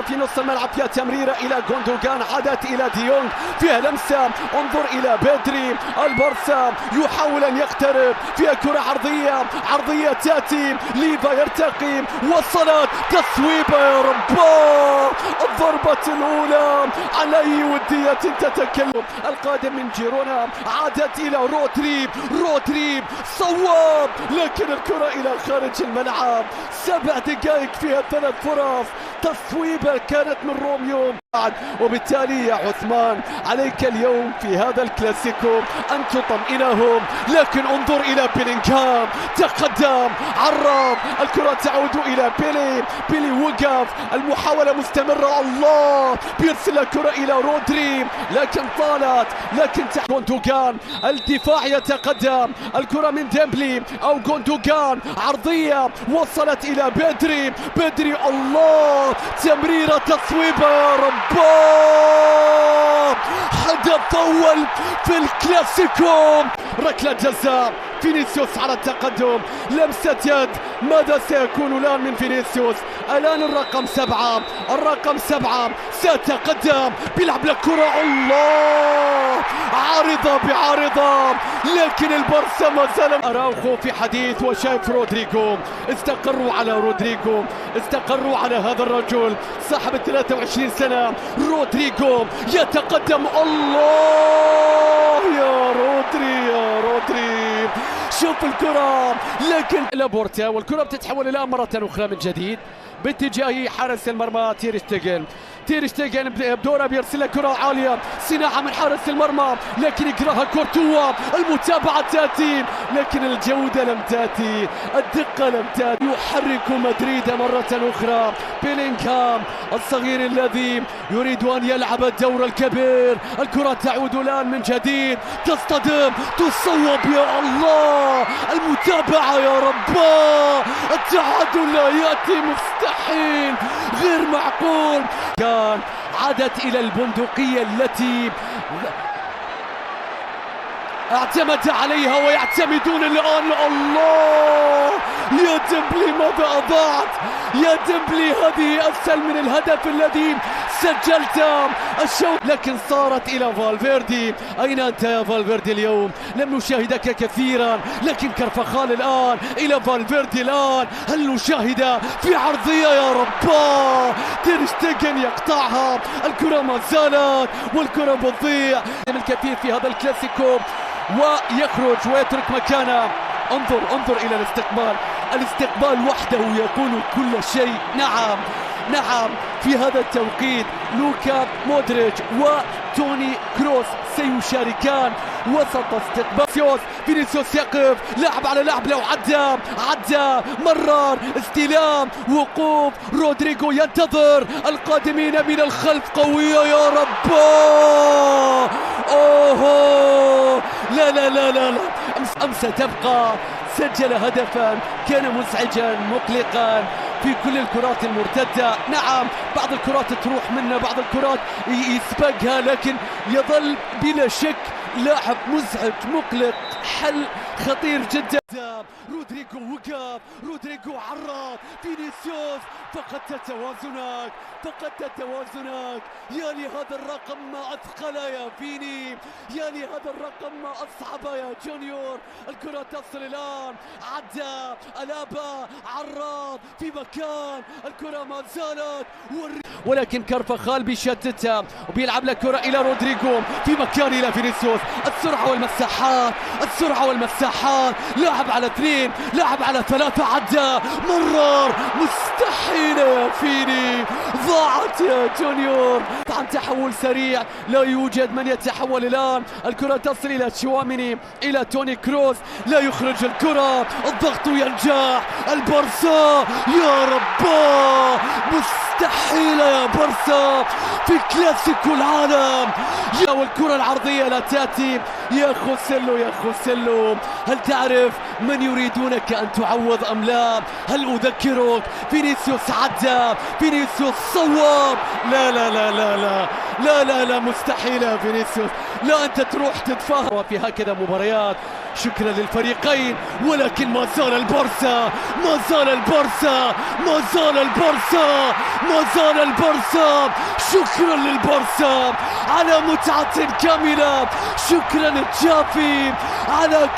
في نص الملعب، فيها تمريرة إلى غوندوغان، عادت إلى ديونغ، فيها لمسة، انظر إلى بيدري. البارسا يحاول أن يقترب، فيها كرة عرضية تأتي، ليفا يرتقي، وصلت، تصويبة يا رب، الضربة الأولى على أي ودية تتكلم. القادم من جيرونا، عادت إلى رودريب صواب، لكن الكرة إلى خارج الملعب. 7 دقائق فيها 3 فرص، تصويبة كانت من روميو، وبالتالي يا عثمان عليك اليوم في هذا الكلاسيكو أن تطمئنهم. لكن انظر إلى بيلينغهام، تقدم، عرض، الكرة تعود إلى بيلي وقف، المحاولة مستمرة، الله، بيرسل الكرة إلى رودري، لكن طالت، لكن غوندوغان، الدفاع يتقدم، الكرة من ديمبلي أو غوندوغان، عرضية وصلت إلى بيدري، الله، تمريرة، تصويبة يا رب، حدث أول في الكلاسيكو، ركلة جزاء، فينيسيوس على التقدم، لمسة يد، ماذا سيكون الآن من فينيسيوس؟ الآن الرقم 7 سيتقدم، بيلعب للكرة، الله، عارضة بعارضة، لكن البارسا ما زال. أراوخو في حديث وشايف رودريجو، استقروا على هذا الرجل صاحب 23 سنة. رودريجو يتقدم، الله، يا رودري، شوف الكرة، لكن لابورتا، والكرة بتتحول الآن مرة أخرى من جديد باتجاه حارس المرمى تير شتيغن بدوره، بيرسل كرة عالية، صناعة من حارس المرمى، لكن يقراها كورتوا، المتابعة تأتي، لكن الجودة لم تأتي، الدقة لم تأتي. يحرك مدريد مرة أخرى، بيلينغهام الصغير الذي يريد أن يلعب الدور الكبير، الكرة تعود الآن من جديد، تصطدم، تصوب، يا الله، المتابعة يا رب، التعادل لا يأتي، مستحيل، غير معقول. عادت إلى البندقية التي اعتمد عليها ويعتمدون الآن، الله، يا ديمبلي ماذا أضاعت، يا ديمبلي، هذه أسهل من الهدف الذي سجلته الشوط، لكن صارت إلى فالفيردي. أين أنت يا فالفيردي اليوم؟ لم نشاهدك كثيرا، لكن كرفخال الآن إلى فالفيردي الآن، هل نشاهد في عرضية يا رب، تير شتيغن يقطعها، الكرة ما زالت، والكرة بتضيع. الكثير في هذا الكلاسيكو ويخرج ويترك مكانه. انظر إلى الاستقبال وحده يقول كل شيء. نعم في هذا التوقيت لوكا مودريتش وتوني كروس سيشاركان وسط استقبال. فينيسيوس يقف، لاعب على لاعب، لو عدى مرر، استلام، وقوف، رودريجو ينتظر، القادمين من الخلف، قوية يا رب، اوه، لا، أمس تبقى، سجل هدفا كان مزعجا مقلقا في كل الكرات المرتدة. نعم بعض الكرات تروح منه، بعض الكرات يسبقها، لكن يظل بلا شك لاعب مزعج مقلق، حل خطير جدا. رودريجو وقف، رودريجو عرض، فينيسيوس، فقدت توازنك، يا لهذا الرقم ما أثقل يا فيني، يا لهذا الرقم ما أصعب يا جونيور. الكرة تصل الآن، عدى ألابا، عرض في مكان، الكرة ما زالت، ولكن كرفخال بيشتتها وبيلعب لك كرة إلى رودريجو في مكان إلى فينيسيوس، السرعة والمساحات، لاعب على 2، لاعب على 3، عدى، مرر، مستحيل يا فيني، ضاعت يا جونيور. عن تحول سريع، لا يوجد من يتحول الآن، الكرة تصل إلى تشواميني، إلى توني كروس، لا يخرج الكرة، الضغط ينجح، البارسا يا رب، مستحيل يا بارسا في كلاسيكو العالم، والكرة العرضية لا تأتي، يا خوسيلو، هل تعرف من يريدونك أن تعوض أم لا؟ هل أذكرك فينيسيوس عدى، فينيسيوس صوب، لا مستحيل يا فينيسيوس، لا أنت تروح تتفاهم في هكذا مباريات. شكرا للفريقين، ولكن ما زال البارسا ما زال البارسا. شكرا للبارسا على متعة كاملة. شكرا تشافي على